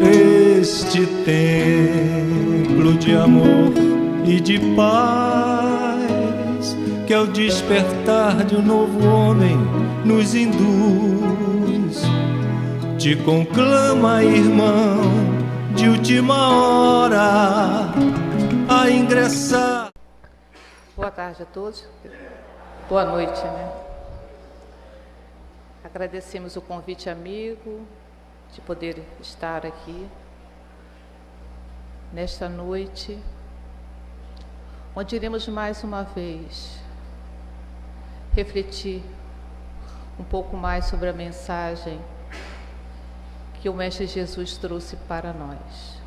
Este templo de amor e de paz, que ao despertar de um novo homem nos induz, te conclama, irmão, de última hora a ingressar. Boa tarde a todos. Boa noite, né? Agradecemos o convite amigo de poder estar aqui nesta noite, onde iremos mais uma vez refletir um pouco mais sobre a mensagem que o Mestre Jesus trouxe para nós.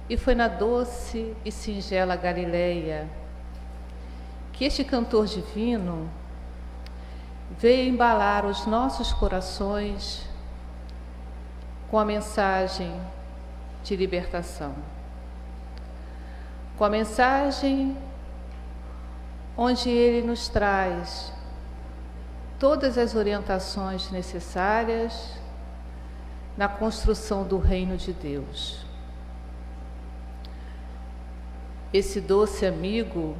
E foi na doce e singela Galileia que este cantor divino veio embalar os nossos corações com a mensagem de libertação, com a mensagem onde ele nos traz todas as orientações necessárias na construção do reino de Deus. Esse doce amigo,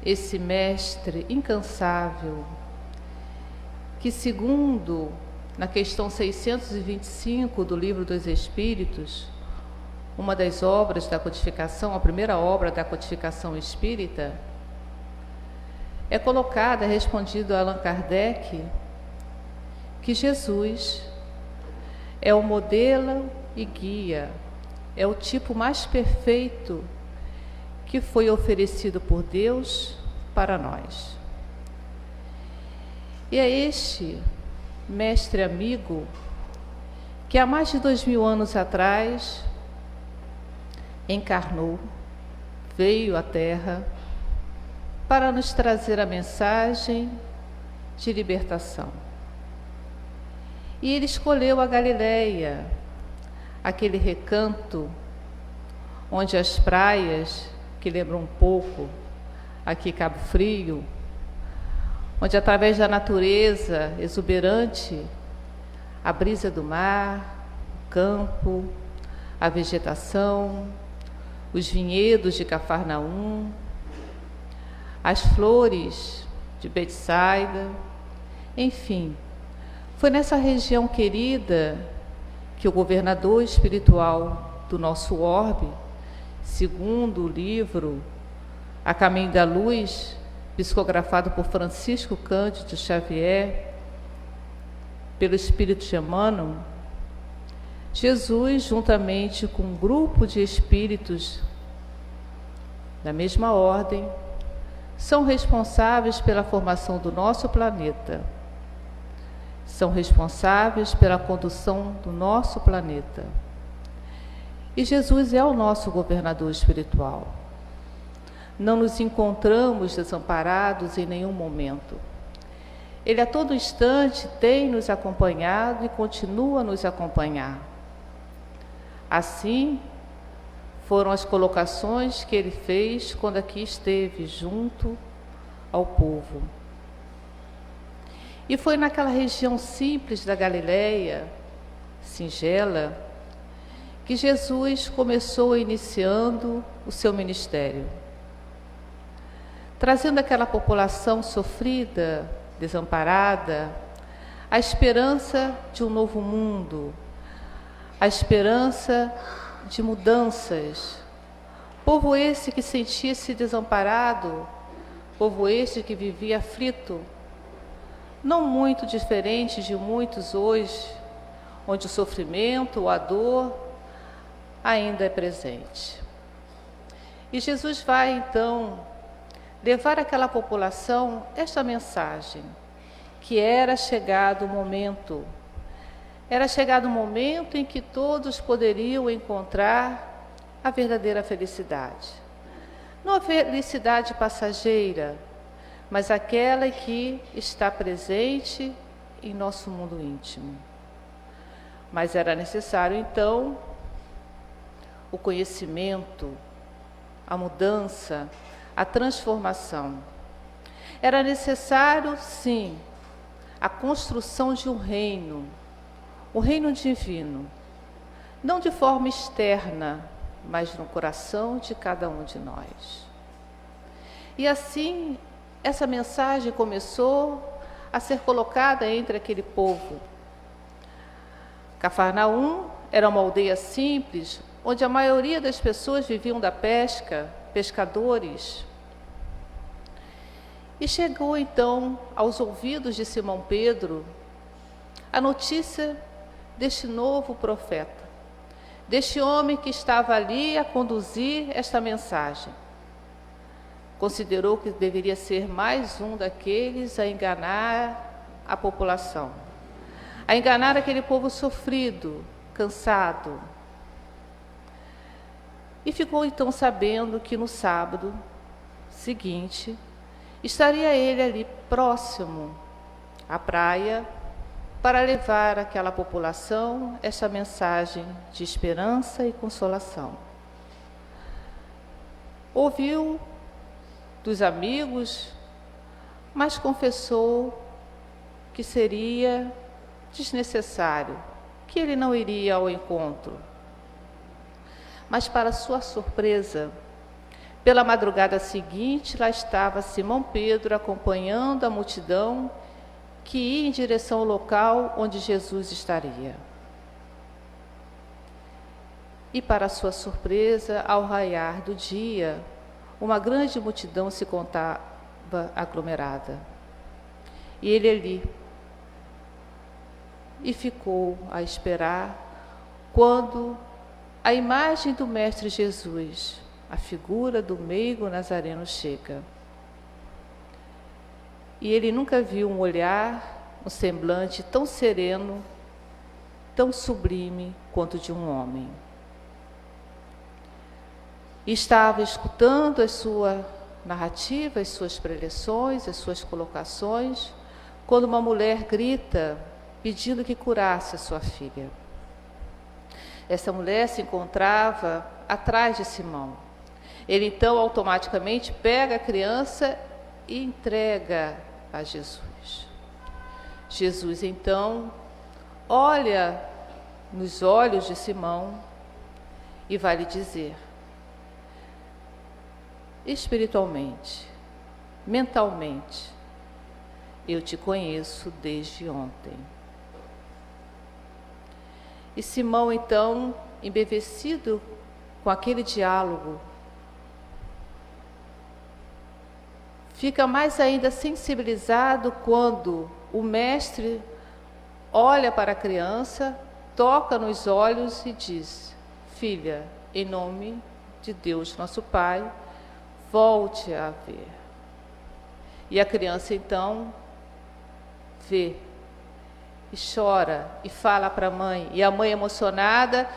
esse mestre incansável, que segundo na questão 625 do Livro dos Espíritos, uma das obras da codificação, a primeira obra da codificação espírita, é colocada, respondido a Allan Kardec, que Jesus é o modelo e guia, é o tipo mais perfeito que foi oferecido por Deus para nós. E é este mestre amigo que há mais de 2000 anos atrás encarnou, veio à Terra para nos trazer a mensagem de libertação. E ele escolheu a Galileia, aquele recanto onde as praias, que lembram um pouco aqui Cabo Frio, onde através da natureza exuberante, a brisa do mar, o campo, a vegetação, os vinhedos de Cafarnaum, as flores de Betsaida, enfim, foi nessa região querida que o governador espiritual do nosso orbe, segundo o livro A Caminho da Luz, psicografado por Francisco Cândido Xavier, pelo Espírito de Emmanuel, Jesus, juntamente com um grupo de espíritos da mesma ordem, são responsáveis pela formação do nosso planeta, são responsáveis pela condução do nosso planeta. E Jesus é o nosso governador espiritual. Não nos encontramos desamparados em nenhum momento. Ele a todo instante tem nos acompanhado e continua a nos acompanhar. Assim, foram as colocações que ele fez quando aqui esteve junto ao povo. E foi naquela região simples da Galileia, singela, que Jesus começou iniciando o seu ministério, trazendo àquela população sofrida, desamparada, a esperança de um novo mundo, a esperança de mudanças. Povo esse que sentia-se desamparado, povo este que vivia aflito, não muito diferente de muitos hoje, onde o sofrimento, a dor ainda é presente. E Jesus vai então levar àquela população esta mensagem, que era chegado o momento em que todos poderiam encontrar a verdadeira felicidade. Não a felicidade passageira, mas aquela que está presente em nosso mundo íntimo. Mas era necessário, então, o conhecimento, a mudança, a transformação. Era necessário, sim, a construção de um reino divino, não de forma externa, mas no coração de cada um de nós. E assim, essa mensagem começou a ser colocada entre aquele povo. Cafarnaum era uma aldeia simples, onde a maioria das pessoas viviam da pesca, pescadores. E chegou então aos ouvidos de Simão Pedro a notícia deste novo profeta, deste homem que estava ali a conduzir esta mensagem. Considerou que deveria ser mais um daqueles a enganar a população, a enganar aquele povo sofrido, cansado. E ficou então sabendo que no sábado seguinte estaria ele ali próximo à praia para levar àquela população esta mensagem de esperança e consolação. Ouviu dos amigos, mas confessou que seria desnecessário, que ele não iria ao encontro. Mas, para sua surpresa, pela madrugada seguinte, lá estava Simão Pedro acompanhando a multidão que ia em direção ao local onde Jesus estaria. E, para sua surpresa, ao raiar do dia, uma grande multidão se contava aglomerada. E ele ali. E ficou a esperar quando a imagem do Mestre Jesus, a figura do meigo nazareno, chega. E ele nunca viu um olhar, um semblante tão sereno, tão sublime quanto de um homem. E estava escutando a sua narrativa, as suas preleções, as suas colocações, quando uma mulher grita, pedindo que curasse a sua filha. Essa mulher se encontrava atrás de Simão. Ele então automaticamente pega a criança e entrega a Jesus. Jesus então olha nos olhos de Simão e vai lhe dizer: espiritualmente, mentalmente, eu te conheço desde ontem. E Simão, então, embevecido com aquele diálogo, fica mais ainda sensibilizado quando o mestre olha para a criança, toca nos olhos e diz: filha, em nome de Deus nosso Pai, volte a ver. E a criança então vê e chora e fala para a mãe, e a mãe, emocionada,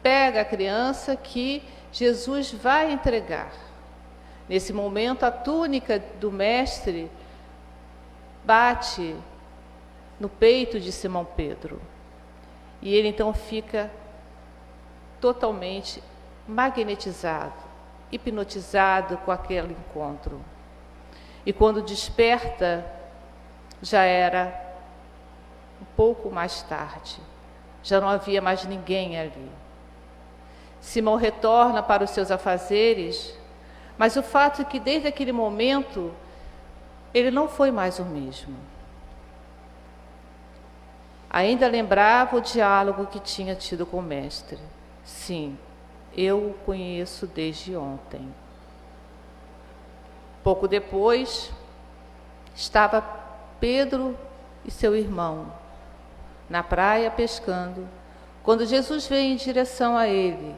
pega a criança que Jesus vai entregar. Nesse momento, a túnica do mestre bate no peito de Simão Pedro, e ele então fica totalmente magnetizado, hipnotizado com aquele encontro. E quando desperta, já era um pouco mais tarde, já não havia mais ninguém ali. Simão retorna para os seus afazeres, mas o fato é que desde aquele momento ele não foi mais o mesmo. Ainda lembrava o diálogo que tinha tido com o mestre. Sim, eu o conheço desde ontem. Pouco depois, estava Pedro e seu irmão na praia pescando, quando Jesus vem em direção a eles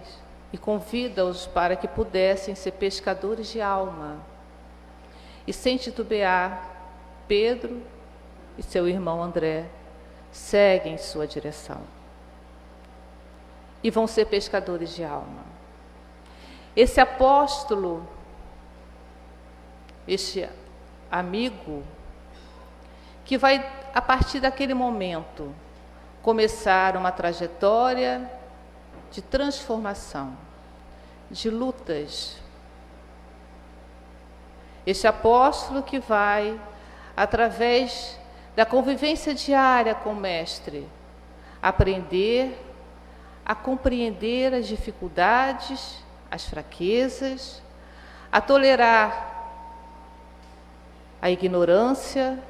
e convida-os para que pudessem ser pescadores de alma. E sem titubear, Pedro e seu irmão André seguem em sua direção e vão ser pescadores de alma. Esse apóstolo, este amigo, que vai, a partir daquele momento, começar uma trajetória de transformação, de lutas. Este apóstolo que vai, através da convivência diária com o Mestre, aprender a compreender as dificuldades, as fraquezas, a tolerar a ignorância,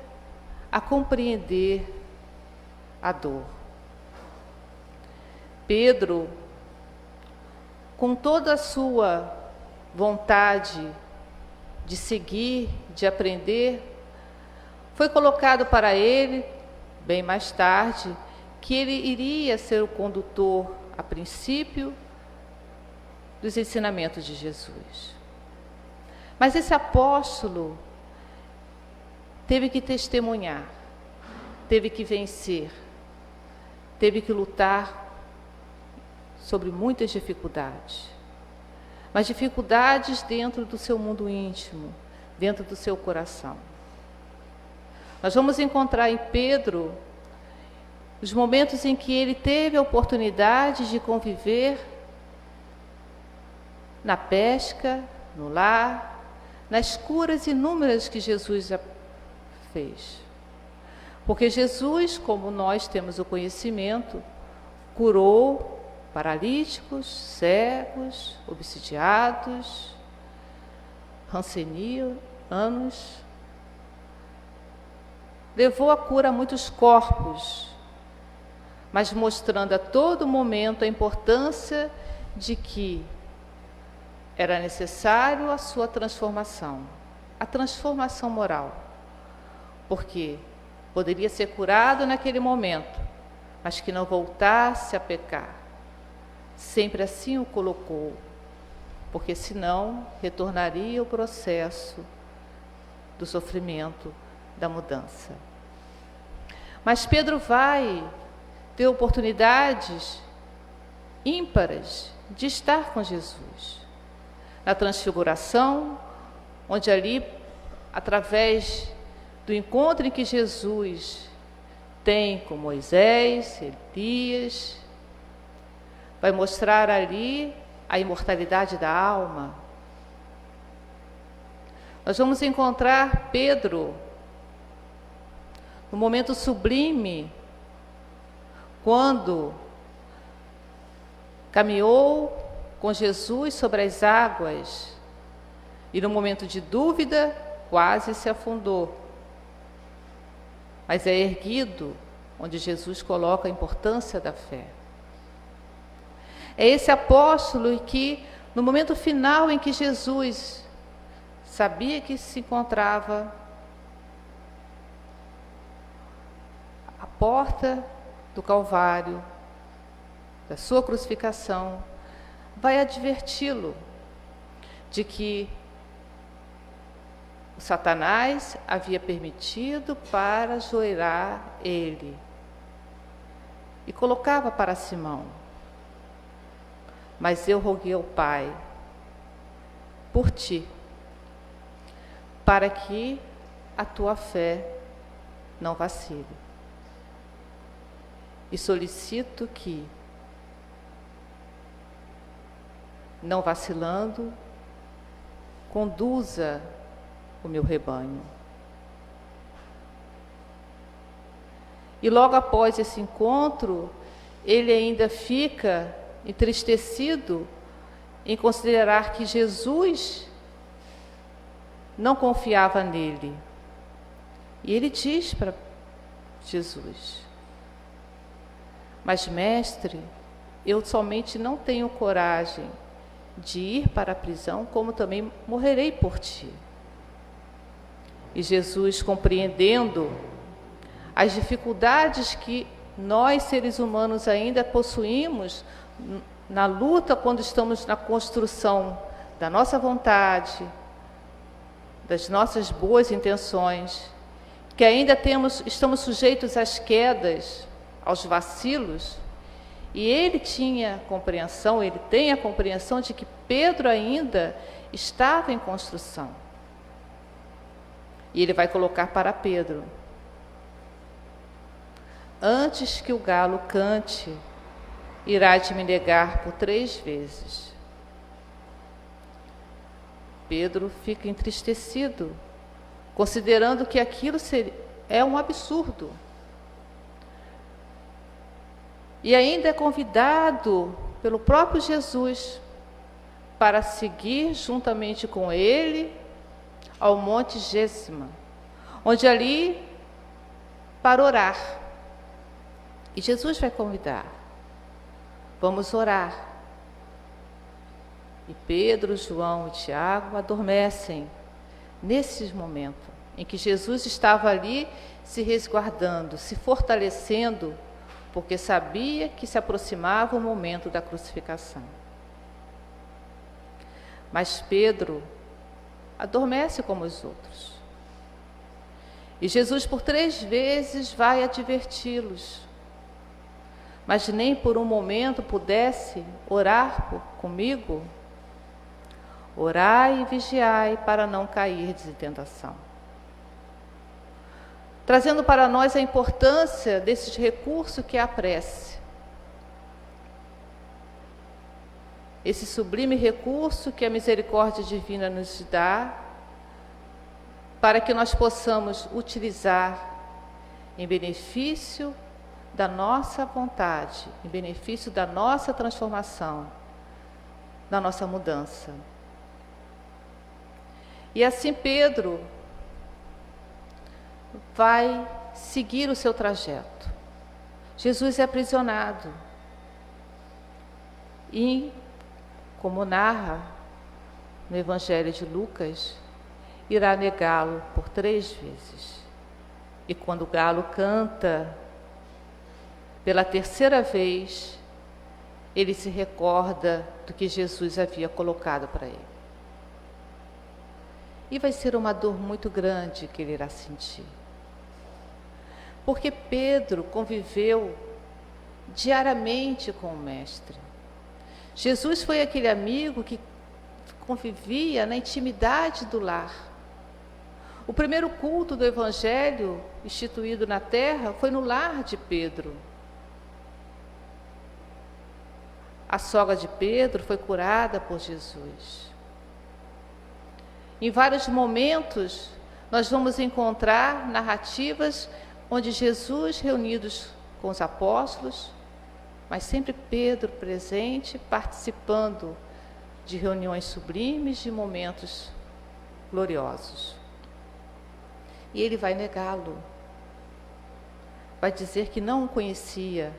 a compreender a dor. Pedro, com toda a sua vontade de seguir, de aprender, foi colocado para ele, bem mais tarde, que ele iria ser o condutor, a princípio, dos ensinamentos de Jesus. Mas esse apóstolo teve que testemunhar, teve que vencer, teve que lutar sobre muitas dificuldades. Mas dificuldades dentro do seu mundo íntimo, dentro do seu coração. Nós vamos encontrar em Pedro os momentos em que ele teve a oportunidade de conviver na pesca, no lar, nas curas inúmeras que Jesus já fez. Porque Jesus, como nós temos o conhecimento, curou paralíticos, cegos, obsidiados, rancenianos, levou a cura a muitos corpos, mas mostrando a todo momento a importância de que era necessário a sua transformação, a transformação moral, porque poderia ser curado naquele momento, mas que não voltasse a pecar. Sempre assim o colocou, porque senão retornaria o processo do sofrimento, da mudança. Mas Pedro vai ter oportunidades ímpares de estar com Jesus. Na transfiguração, onde ali, através do encontro em que Jesus tem com Moisés, Elias, vai mostrar ali a imortalidade da alma. Nós vamos encontrar Pedro no momento sublime, quando caminhou com Jesus sobre as águas e no momento de dúvida quase se afundou. Mas é erguido, onde Jesus coloca a importância da fé. É esse apóstolo que, no momento final em que Jesus sabia que se encontrava à porta do Calvário, da sua crucificação, vai adverti-lo de que o Satanás havia permitido para ajoelhar ele e colocava para Simão: mas eu roguei ao Pai por ti, para que a tua fé não vacile. E solicito que, não vacilando, conduza o meu rebanho. E logo após esse encontro, ele ainda fica entristecido em considerar que Jesus não confiava nele. E ele diz para Jesus: mas, mestre, eu somente não tenho coragem de ir para a prisão, como também morrerei por ti. E Jesus, compreendendo as dificuldades que nós, seres humanos, ainda possuímos na luta quando estamos na construção da nossa vontade, das nossas boas intenções, que ainda estamos sujeitos às quedas, aos vacilos, e ele tinha compreensão, ele tem a compreensão de que Pedro ainda estava em construção. E ele vai colocar para Pedro: antes que o galo cante, irá de me negar por 3 vezes. Pedro fica entristecido, considerando que aquilo é um absurdo. E ainda é convidado pelo próprio Jesus para seguir juntamente com ele ao Monte Gésima, onde ali para orar. E Jesus vai convidar: vamos orar. E Pedro, João e Tiago adormecem nesse momento em que Jesus estava ali se resguardando, se fortalecendo, porque sabia que se aproximava o momento da crucificação. Mas Pedro adormece como os outros. E Jesus por 3 vezes vai adverti-los, mas nem por um momento pudesse orar comigo. Orai e vigiai para não cairdes em tentação. Trazendo para nós a importância desse recurso que é a prece. Esse sublime recurso que a misericórdia divina nos dá, para que nós possamos utilizar em benefício da nossa vontade, em benefício da nossa transformação, da nossa mudança. E assim Pedro vai seguir o seu trajeto. Jesus é aprisionado e, como narra no Evangelho de Lucas, irá negá-lo por 3 vezes. E quando o galo canta pela 3ª vez, ele se recorda do que Jesus havia colocado para ele. E vai ser uma dor muito grande que ele irá sentir. Porque Pedro conviveu diariamente com o Mestre. Jesus foi aquele amigo que convivia na intimidade do lar. O primeiro culto do Evangelho instituído na terra foi no lar de Pedro. A sogra de Pedro foi curada por Jesus. Em vários momentos, nós vamos encontrar narrativas onde Jesus reunidos com os apóstolos, mas sempre Pedro presente, participando de reuniões sublimes, de momentos gloriosos. E ele vai negá-lo, vai dizer que não o conhecia,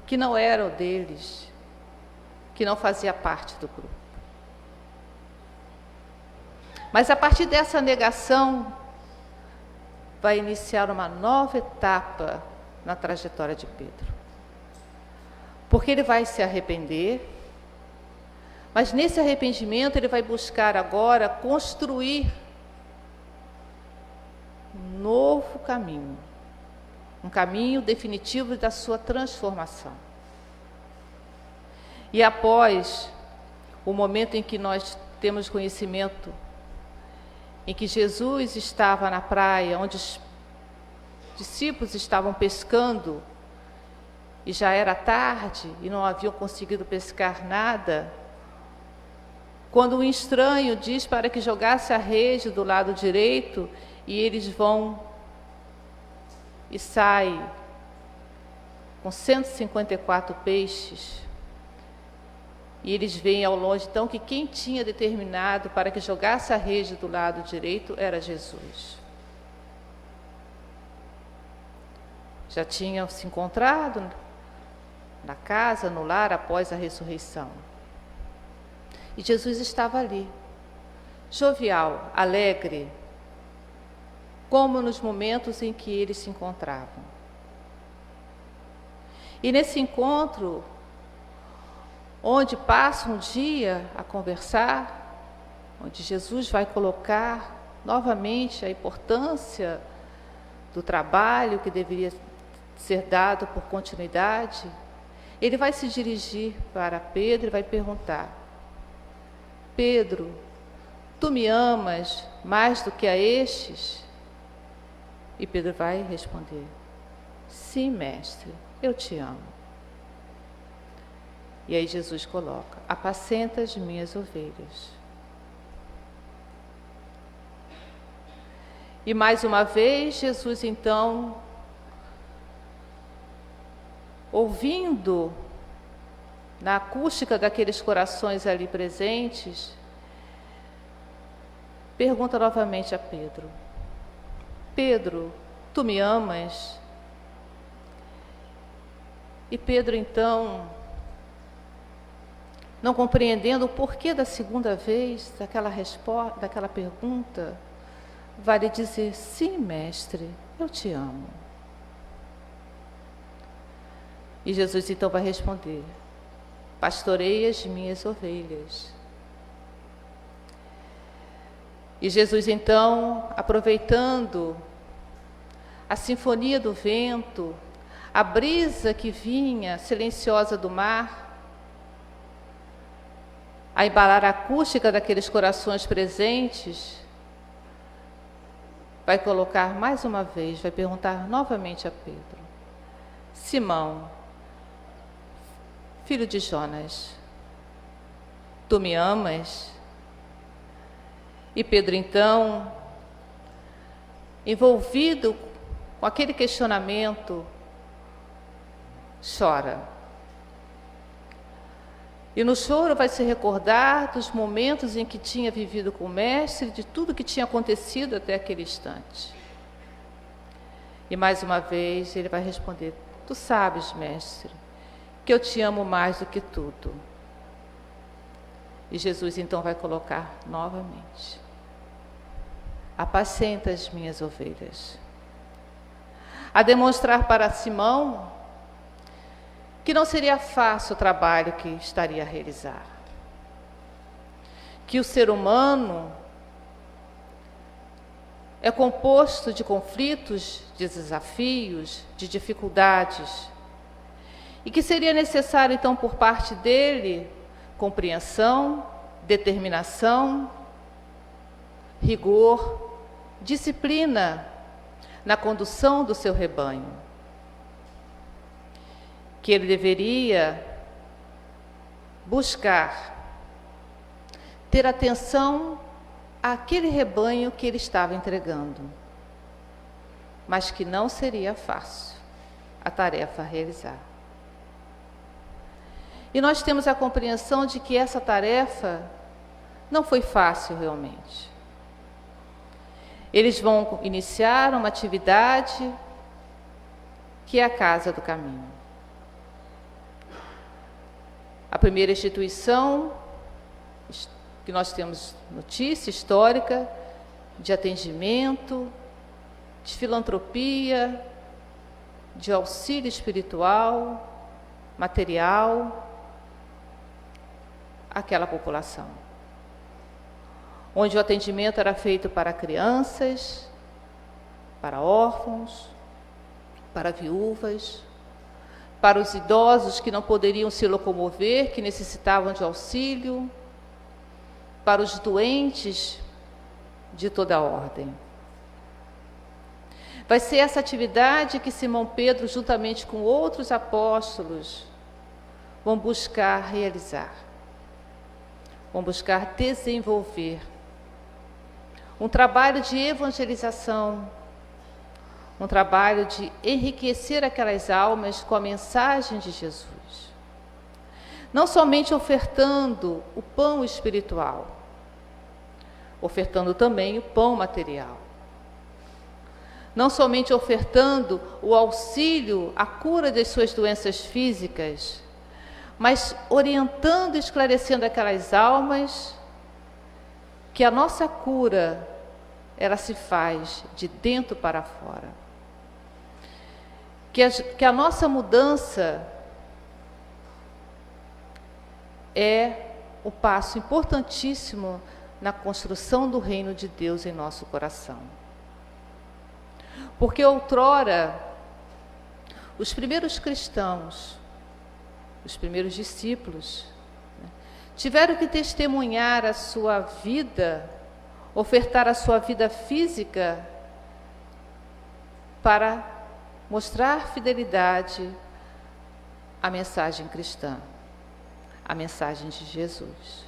que não era o deles, que não fazia parte do grupo. Mas a partir dessa negação, vai iniciar uma nova etapa na trajetória de Pedro. Porque ele vai se arrepender, mas nesse arrependimento ele vai buscar agora construir um novo caminho, um caminho definitivo da sua transformação. E após o momento em que nós temos conhecimento em que Jesus estava na praia, onde os discípulos estavam pescando, e já era tarde, e não haviam conseguido pescar nada, quando um estranho diz para que jogasse a rede do lado direito, e eles vão e saem com 154 peixes, e eles veem ao longe, então, que quem tinha determinado para que jogasse a rede do lado direito era Jesus. Já tinham se encontrado na casa, no lar, após a ressurreição. E Jesus estava ali, jovial, alegre, como nos momentos em que eles se encontravam. E nesse encontro, onde passa um dia a conversar, onde Jesus vai colocar novamente a importância do trabalho que deveria ser dado por continuidade, ele vai se dirigir para Pedro e vai perguntar: Pedro, tu me amas mais do que a estes? E Pedro vai responder: sim, mestre, eu te amo. E aí Jesus coloca: apacenta as minhas ovelhas. E mais uma vez, Jesus então, ouvindo na acústica daqueles corações ali presentes, pergunta novamente a Pedro: Pedro, tu me amas? E Pedro então, não compreendendo o porquê da segunda vez daquela resposta, daquela pergunta, vai lhe dizer: sim, mestre, eu te amo. E Jesus então vai responder: pastorei as minhas ovelhas. E Jesus então, aproveitando a sinfonia do vento, a brisa que vinha silenciosa do mar, a embalar a acústica daqueles corações presentes, vai colocar mais uma vez, vai perguntar novamente a Pedro: Simão, filho de Jonas, tu me amas? E Pedro então, envolvido com aquele questionamento, chora. E no choro vai se recordar dos momentos em que tinha vivido com o Mestre, de tudo que tinha acontecido até aquele instante. E mais uma vez ele vai responder: tu sabes, Mestre, que eu te amo mais do que tudo. E Jesus então vai colocar novamente: apacenta as minhas ovelhas. A demonstrar para Simão que não seria fácil o trabalho que estaria a realizar. Que o ser humano é composto de conflitos, de desafios, de dificuldades. E que seria necessário, então, por parte dele, compreensão, determinação, rigor, disciplina na condução do seu rebanho. Que ele deveria buscar ter atenção àquele rebanho que ele estava entregando, mas que não seria fácil a tarefa a realizar. E nós temos a compreensão de que essa tarefa não foi fácil realmente. Eles vão iniciar uma atividade que é a Casa do Caminho. A primeira instituição que nós temos notícia histórica de atendimento, de filantropia, de auxílio espiritual, material, àquela população. Onde o atendimento era feito para crianças, para órfãos, para viúvas, para os idosos que não poderiam se locomover, que necessitavam de auxílio, para os doentes de toda a ordem. Vai ser essa atividade que Simão Pedro, juntamente com outros apóstolos, vão buscar realizar, vão buscar desenvolver um trabalho de evangelização, um trabalho de enriquecer aquelas almas com a mensagem de Jesus. Não somente ofertando o pão espiritual, ofertando também o pão material. Não somente ofertando o auxílio à cura das suas doenças físicas, mas orientando e esclarecendo aquelas almas que a nossa cura, ela se faz de dentro para fora. Que a nossa mudança é o passo importantíssimo na construção do reino de Deus em nosso coração. Porque outrora, os primeiros cristãos, os primeiros discípulos, tiveram que testemunhar a sua vida, ofertar a sua vida física para mostrar fidelidade à mensagem cristã, à mensagem de Jesus.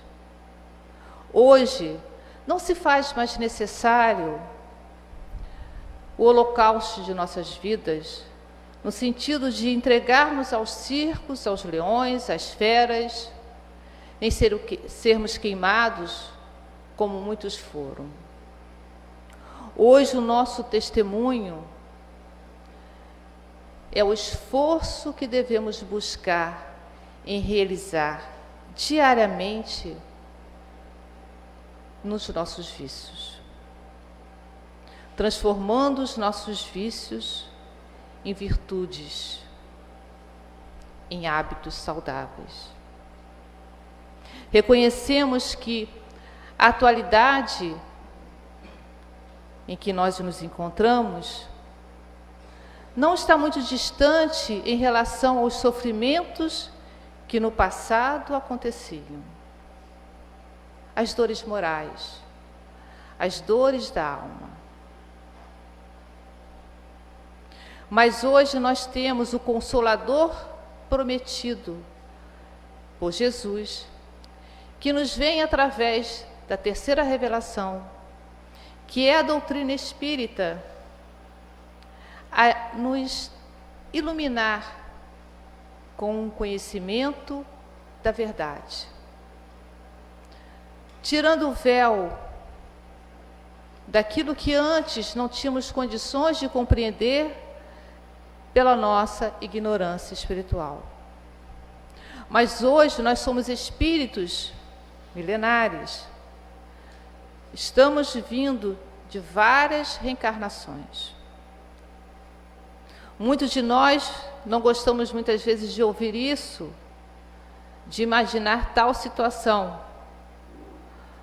Hoje, não se faz mais necessário o holocausto de nossas vidas, no sentido de entregarmos aos circos, aos leões, às feras, em sermos queimados, como muitos foram. Hoje o nosso testemunho é o esforço que devemos buscar em realizar diariamente nos nossos vícios, transformando os nossos vícios em virtudes, em hábitos saudáveis. Reconhecemos que a atualidade em que nós nos encontramos não está muito distante em relação aos sofrimentos que no passado aconteciam. As dores morais, as dores da alma. Mas hoje nós temos o Consolador prometido por Jesus, que nos vem através da terceira revelação, que é a doutrina espírita, a nos iluminar com o conhecimento da verdade, tirando o véu daquilo que antes não tínhamos condições de compreender pela nossa ignorância espiritual. Mas hoje nós somos espíritos milenares, estamos vindo de várias reencarnações. Muitos de nós não gostamos muitas vezes de ouvir isso, de imaginar tal situação,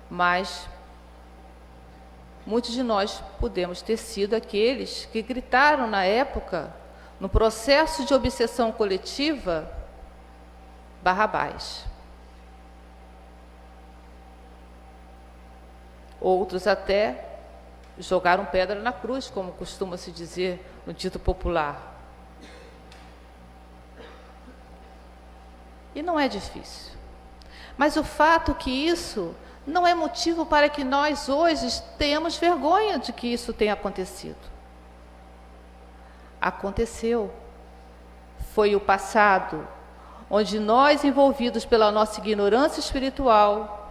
mas muitos de nós podemos ter sido aqueles que gritaram na época, no processo de obsessão coletiva, Barrabás. Outros até jogaram pedra na cruz, como costuma se dizer no dito popular. E não é difícil. Mas o fato é que isso não é motivo para que nós hoje tenhamos vergonha de que isso tenha acontecido. Aconteceu. Foi o passado, onde nós, envolvidos pela nossa ignorância espiritual,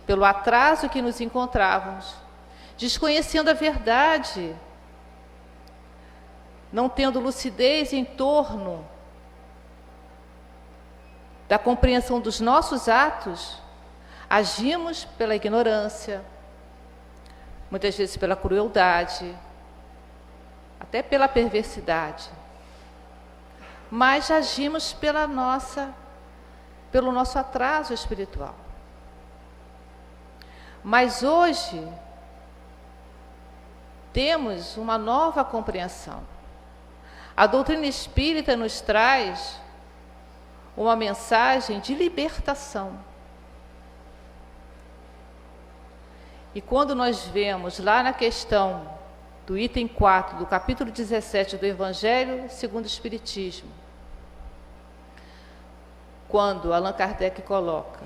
pelo atraso que nos encontrávamos, desconhecendo a verdade, não tendo lucidez em torno da compreensão dos nossos atos, agimos pela ignorância, muitas vezes pela crueldade, até pela perversidade, mas agimos pelo nosso atraso espiritual. Mas hoje temos uma nova compreensão. A doutrina espírita nos traz uma mensagem de libertação. E quando nós vemos lá na questão do item 4, do capítulo 17 do Evangelho segundo o Espiritismo, quando Allan Kardec coloca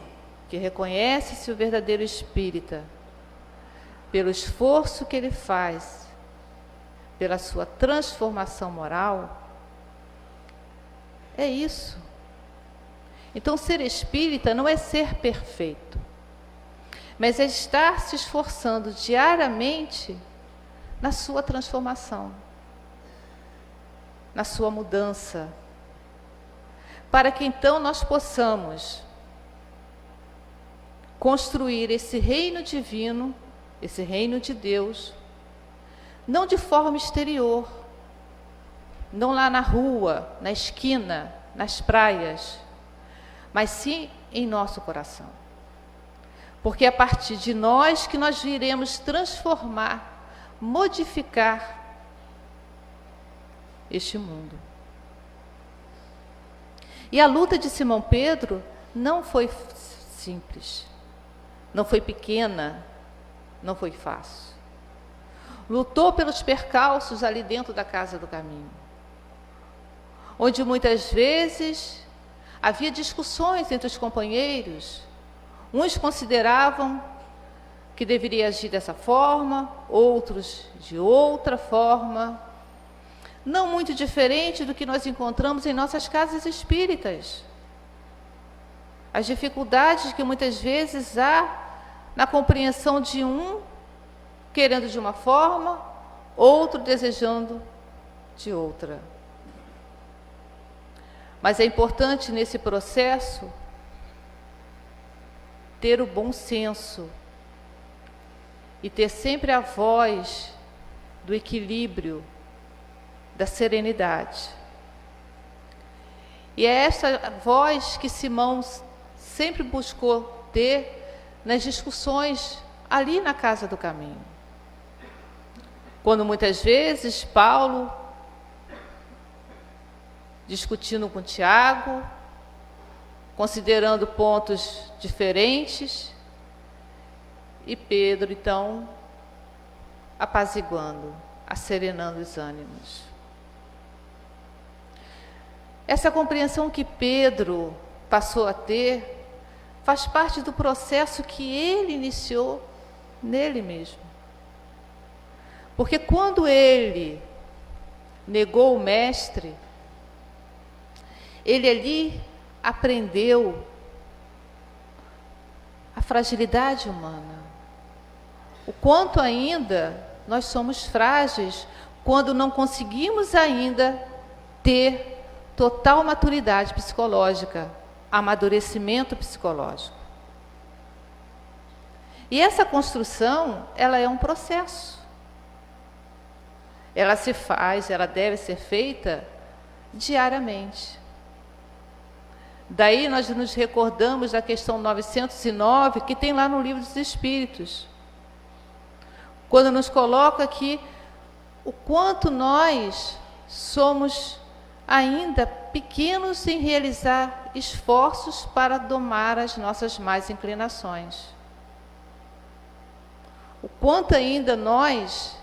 que reconhece-se o verdadeiro espírita pelo esforço que ele faz, pela sua transformação moral, é isso. Então, ser espírita não é ser perfeito, mas é estar se esforçando diariamente na sua transformação, na sua mudança, para que então nós possamos construir esse reino divino, esse reino de Deus, não de forma exterior, não lá na rua, na esquina, nas praias, mas sim em nosso coração. Porque é a partir de nós que nós iremos transformar, modificar este mundo. E a luta de Simão Pedro não foi simples, não foi pequena, não foi fácil. Lutou pelos percalços ali dentro da casa do caminho, onde muitas vezes havia discussões entre os companheiros. Uns consideravam que deveria agir dessa forma, outros de outra forma, não muito diferente do que nós encontramos em nossas casas espíritas. As dificuldades que muitas vezes há na compreensão de um querendo de uma forma, outro desejando de outra. Mas é importante nesse processo ter o bom senso e ter sempre a voz do equilíbrio, da serenidade. E é essa voz que Simão sempre buscou ter nas discussões ali na Casa do Caminho. Quando muitas vezes Paulo, discutindo com Tiago, considerando pontos diferentes, e Pedro, então, apaziguando, asserenando os ânimos. Essa compreensão que Pedro passou a ter faz parte do processo que ele iniciou nele mesmo. Porque quando ele negou o Mestre, ele ali aprendeu a fragilidade humana. O quanto ainda nós somos frágeis quando não conseguimos ainda ter total maturidade psicológica, amadurecimento psicológico. E essa construção, ela é um processo. Ela se faz, ela deve ser feita diariamente. Daí nós nos recordamos da questão 909, que tem lá no Livro dos Espíritos, quando nos coloca aqui o quanto nós somos ainda pequenos em realizar esforços para domar as nossas más inclinações. O quanto ainda nós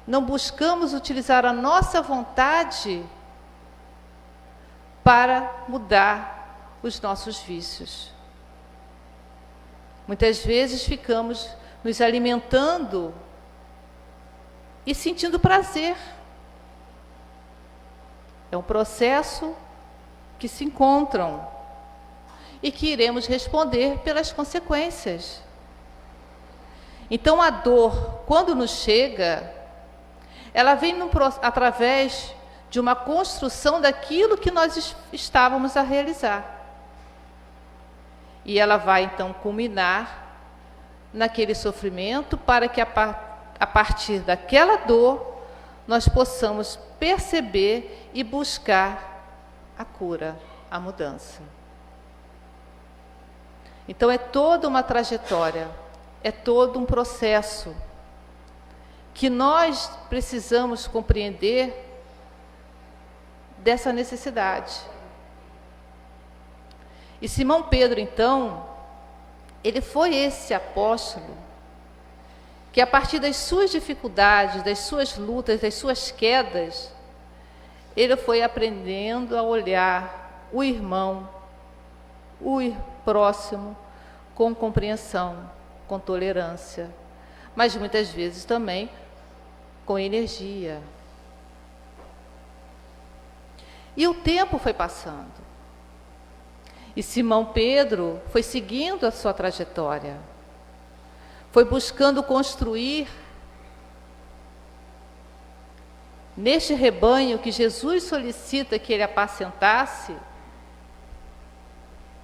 não buscamos utilizar a nossa vontade para mudar os nossos vícios. Muitas vezes ficamos nos alimentando e sentindo prazer. É um processo que se encontram e que iremos responder pelas consequências. Então, a dor, quando nos chega, ela vem através de uma construção daquilo que nós estávamos a realizar. E ela vai, então, culminar naquele sofrimento para que, a partir daquela dor, nós possamos perceber e buscar a cura, a mudança. Então, é toda uma trajetória, é todo um processo que nós precisamos compreender dessa necessidade. E Simão Pedro, então, ele foi esse apóstolo que, a partir das suas dificuldades, das suas lutas, das suas quedas, ele foi aprendendo a olhar o irmão, o próximo, com compreensão, com tolerância, mas muitas vezes também com energia. E o tempo foi passando. E Simão Pedro foi seguindo a sua trajetória. Foi buscando construir neste rebanho que Jesus solicita que ele apacentasse,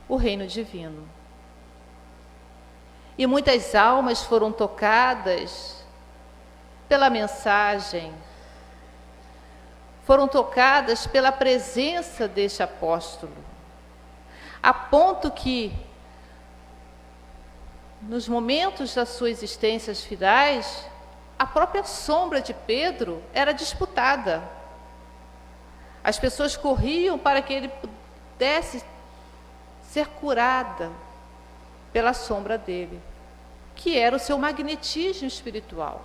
o reino divino. E muitas almas foram tocadas pela mensagem, foram tocadas pela presença deste apóstolo, a ponto que, nos momentos das suas existências finais, a própria sombra de Pedro era disputada. As pessoas corriam para que ele pudesse ser curada pela sombra dele, que era o seu magnetismo espiritual.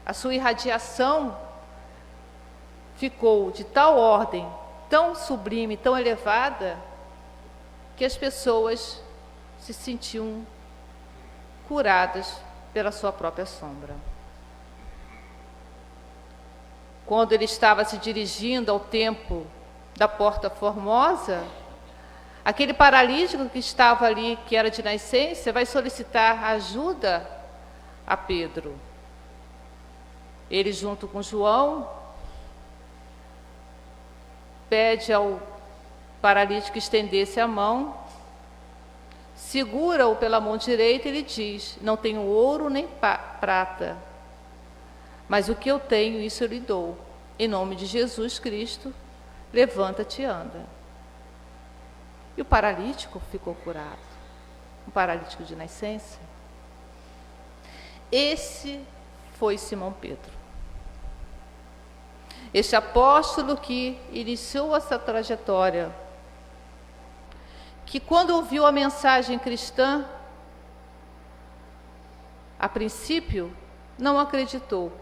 A sua irradiação ficou de tal ordem, tão sublime, tão elevada, que as pessoas se sentiam curadas pela sua própria sombra. Quando ele estava se dirigindo ao templo da Porta Formosa, aquele paralítico que estava ali, que era de nascença, vai solicitar ajuda a Pedro. Ele, junto com João, pede ao paralítico estendesse a mão, segura-o pela mão direita e lhe diz: não tenho ouro nem prata, mas o que eu tenho, isso eu lhe dou. Em nome de Jesus Cristo, levanta-te e anda. E o paralítico ficou curado. Um paralítico de nascença. Esse foi Simão Pedro. Este apóstolo que iniciou essa trajetória, que quando ouviu a mensagem cristã, a princípio, não acreditou.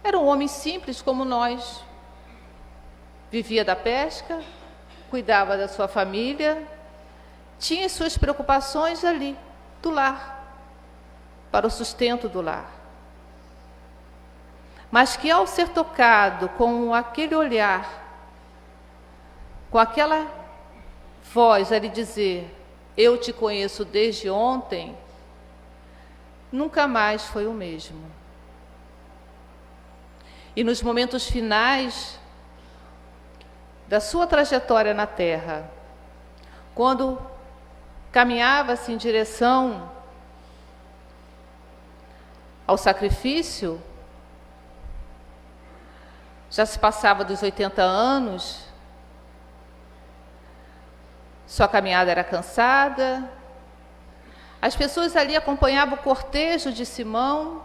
Era um homem simples como nós. Vivia da pesca, cuidava da sua família, tinha suas preocupações ali, do lar, para o sustento do lar. Mas que ao ser tocado com aquele olhar, com aquela voz a lhe dizer: eu te conheço desde ontem, nunca mais foi o mesmo. E nos momentos finais da sua trajetória na Terra, quando caminhava-se em direção ao sacrifício, já se passava dos 80 anos, sua caminhada era cansada, as pessoas ali acompanhavam o cortejo de Simão,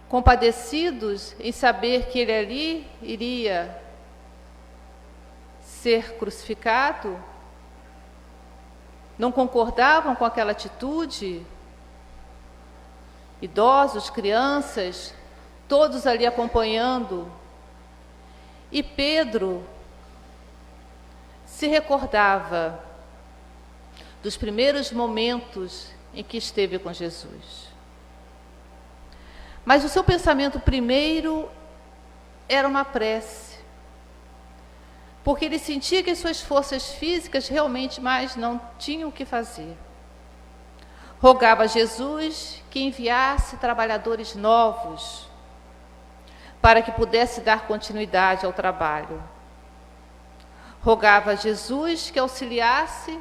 compadecidos em saber que ele ali iria ser crucificado, não concordavam com aquela atitude. Idosos, crianças, todos ali acompanhando. E Pedro se recordava dos primeiros momentos em que esteve com Jesus. Mas o seu pensamento primeiro era uma prece, porque ele sentia que as suas forças físicas realmente mais não tinham o que fazer. Rogava a Jesus que enviasse trabalhadores novos para que pudesse dar continuidade ao trabalho. Rogava a Jesus que auxiliasse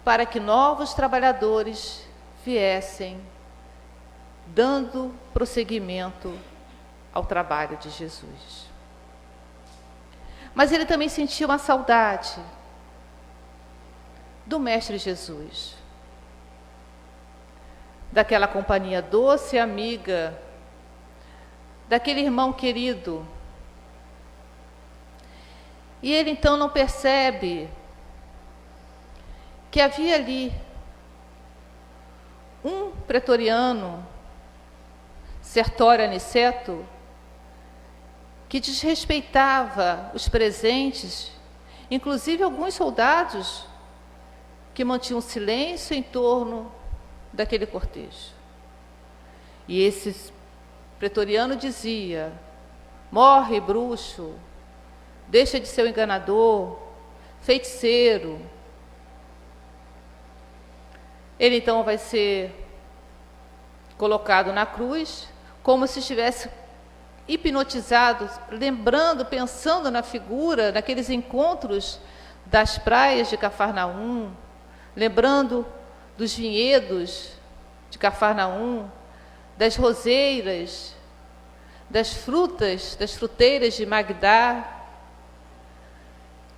para que novos trabalhadores viessem, dando prosseguimento ao trabalho de Jesus. Mas ele também sentia uma saudade do Mestre Jesus, daquela companhia doce e amiga, daquele irmão querido. E ele então não percebe que havia ali um pretoriano, Sertório Aniceto, que desrespeitava os presentes, inclusive alguns soldados que mantinham silêncio em torno daquele cortejo. E esse pretoriano dizia: morre, bruxo, deixa de ser o enganador, feiticeiro. Ele então vai ser colocado na cruz, como se estivesse hipnotizado, lembrando, pensando na figura, naqueles encontros das praias de Cafarnaum, lembrando dos vinhedos de Cafarnaum, das roseiras, das frutas, das fruteiras de Magdá.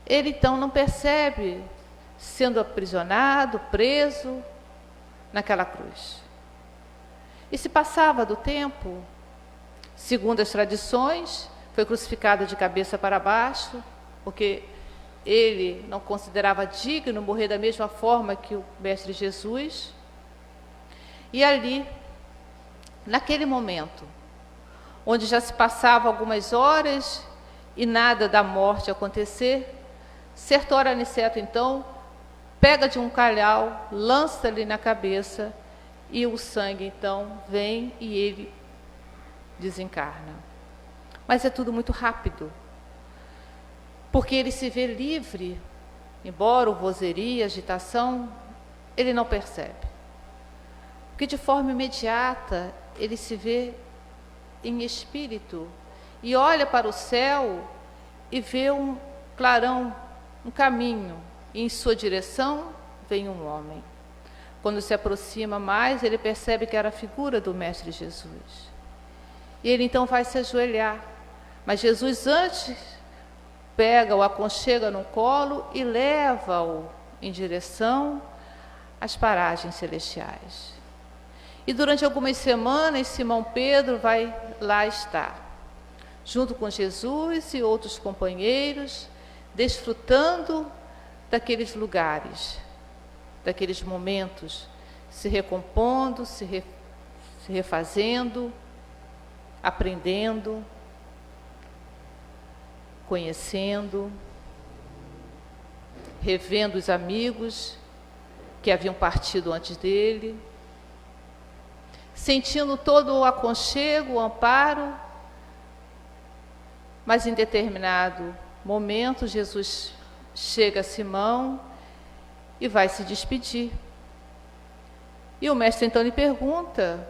Ele então não percebe sendo aprisionado, preso naquela cruz. E se passava do tempo, segundo as tradições, foi crucificado de cabeça para baixo, porque ele não considerava digno morrer da mesma forma que o Mestre Jesus. E ali, naquele momento, onde já se passava algumas horas e nada da morte acontecer, Sertório Aniceto, então, pega de um calhau, lança-lhe na cabeça e o sangue então vem e ele desencarna. Mas é tudo muito rápido, porque ele se vê livre, embora o vozeria, agitação, ele não percebe. Porque de forma imediata ele se vê em espírito e olha para o céu e vê um clarão, um caminho, e em sua direção vem um homem. Quando se aproxima mais, ele percebe que era a figura do Mestre Jesus. E ele então vai se ajoelhar. Mas Jesus antes pega-o, aconchega no colo e leva-o em direção às paragens celestiais. E durante algumas semanas, Simão Pedro vai lá estar, junto com Jesus e outros companheiros, desfrutando daqueles lugares, daqueles momentos, se recompondo, se refazendo, aprendendo, conhecendo, revendo os amigos que haviam partido antes dele, sentindo todo o aconchego, o amparo, mas em determinado momento Jesus chega a Simão e vai se despedir. E o mestre então lhe pergunta,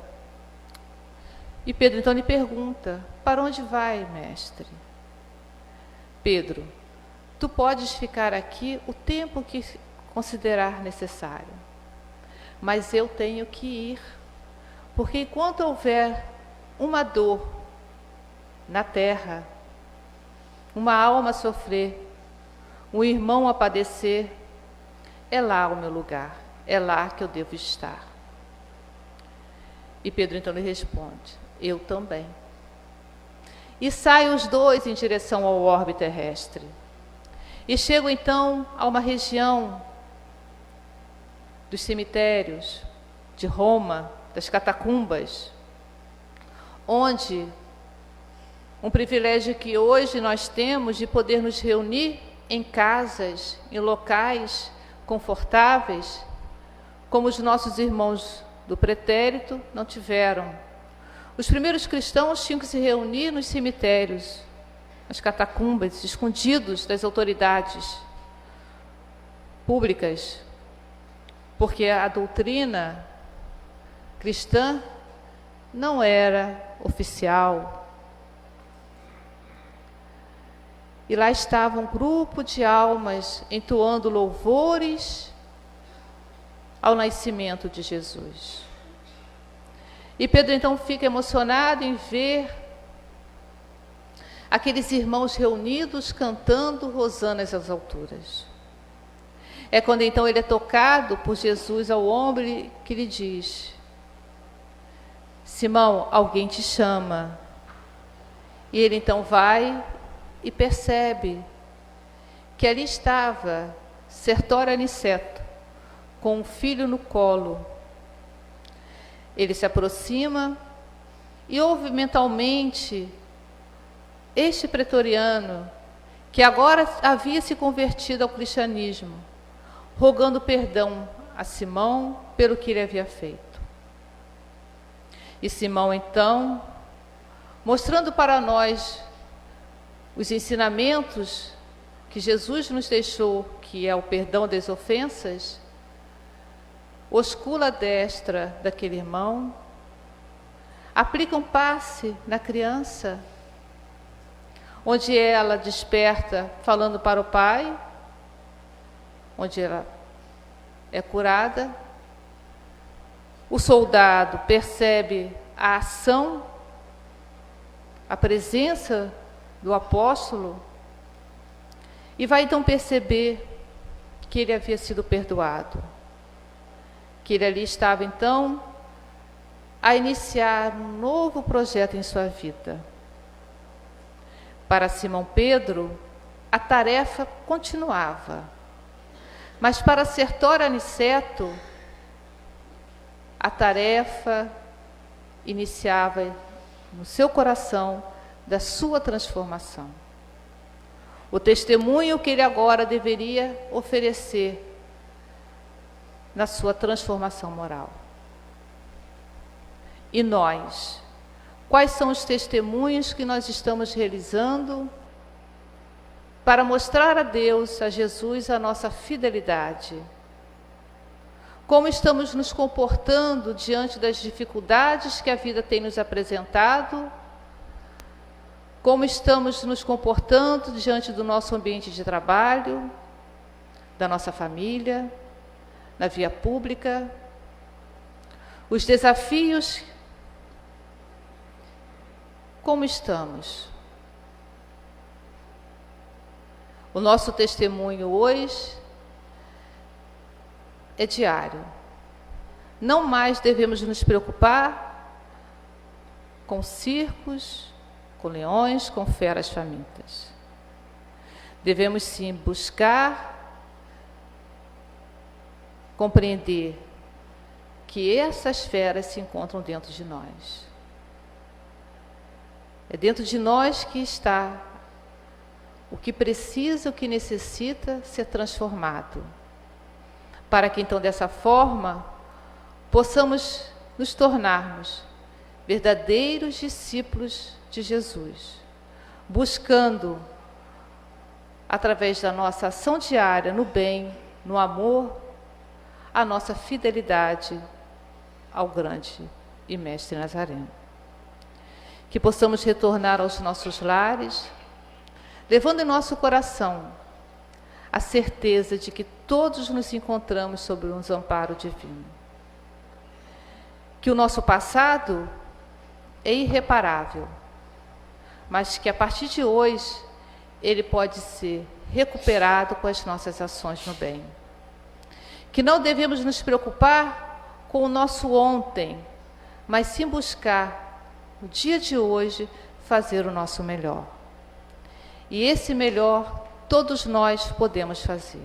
e Pedro então lhe pergunta: para onde vai, mestre? Pedro: tu podes ficar aqui o tempo que considerar necessário, mas eu tenho que ir, porque enquanto houver uma dor na terra, uma alma a sofrer, um irmão a padecer, é lá o meu lugar, é lá que eu devo estar. E Pedro então lhe responde: eu também. E saem os dois em direção ao orbe terrestre. E chegam então a uma região dos cemitérios de Roma, das catacumbas, onde um privilégio que hoje nós temos de poder nos reunir em casas, em locais confortáveis, como os nossos irmãos do pretérito não tiveram. Os primeiros cristãos tinham que se reunir nos cemitérios, nas catacumbas, escondidos das autoridades públicas, porque a doutrina cristã não era oficial. E lá estava um grupo de almas entoando louvores ao nascimento de Jesus. E Pedro então fica emocionado em ver aqueles irmãos reunidos cantando hosanas às alturas. É quando então ele é tocado por Jesus ao ombro que lhe diz: Simão, alguém te chama. E ele então vai e percebe que ali estava Sertor Aniceto, com um filho no colo. Ele se aproxima e ouve mentalmente este pretoriano, que agora havia se convertido ao cristianismo, rogando perdão a Simão pelo que ele havia feito. E Simão então, mostrando para nós os ensinamentos que Jesus nos deixou, que é o perdão das ofensas, oscula a destra daquele irmão, aplica um passe na criança, onde ela desperta falando para o pai, onde ela é curada. O soldado percebe a ação, a presença do apóstolo, e vai então perceber que ele havia sido perdoado, que ele ali estava então a iniciar um novo projeto em sua vida. Para Simão Pedro, a tarefa continuava, mas para Sertor Aniceto, a tarefa iniciava no seu coração da sua transformação. O testemunho que ele agora deveria oferecer na sua transformação moral. E nós, quais são os testemunhos que nós estamos realizando para mostrar a Deus, a Jesus, a nossa fidelidade? Como estamos nos comportando diante das dificuldades que a vida tem nos apresentado? Como estamos nos comportando diante do nosso ambiente de trabalho, da nossa família, na via pública? Os desafios, como estamos? O nosso testemunho hoje é diário. Não mais devemos nos preocupar com circos, com leões, com feras famintas. Devemos sim buscar compreender que essas feras se encontram dentro de nós. É dentro de nós que está o que precisa, o que necessita ser transformado, para que então dessa forma possamos nos tornarmos verdadeiros discípulos de Jesus, buscando, através da nossa ação diária, no bem, no amor, a nossa fidelidade ao grande e mestre Nazareno. Que possamos retornar aos nossos lares, levando em nosso coração a certeza de que todos nos encontramos sob um amparo divino. Que o nosso passado é irreparável, mas que a partir de hoje ele pode ser recuperado com as nossas ações no bem. Que não devemos nos preocupar com o nosso ontem, mas sim buscar, no dia de hoje, fazer o nosso melhor. E esse melhor, todos nós podemos fazer,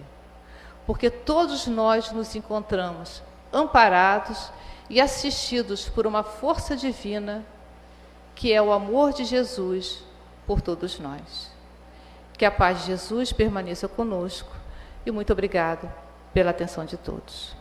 porque todos nós nos encontramos amparados e assistidos por uma força divina, que é o amor de Jesus por todos nós. Que a paz de Jesus permaneça conosco e muito obrigado pela atenção de todos.